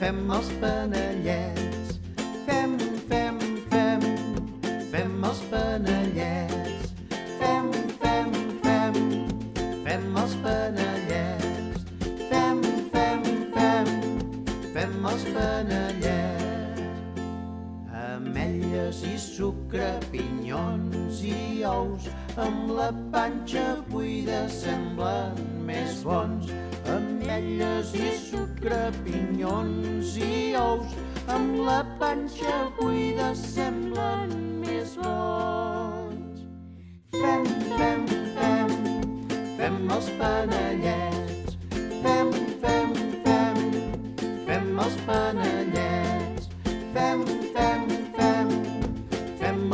Fem els panellets. Fem els panellets. Fem els panellets. Fem els panellets. Ametlles i sucre, pinyons i ous, amb la panxa buida semblen més bons. Ametlles i sucre, pinyons i ous, amb la panxa buida semblen més bons. Fem els panellets. Fem els panellets. Fem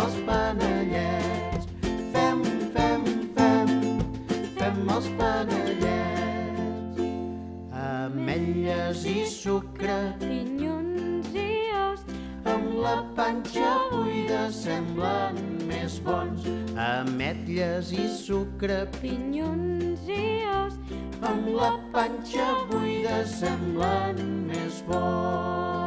els panellets. Fem els panellets. Ametlles i sucre, Pinyons i ous, amb la panxa buida semblen més bons. Ametlles i sucre, pinyons i ous, amb la panxa buida semblen més bons.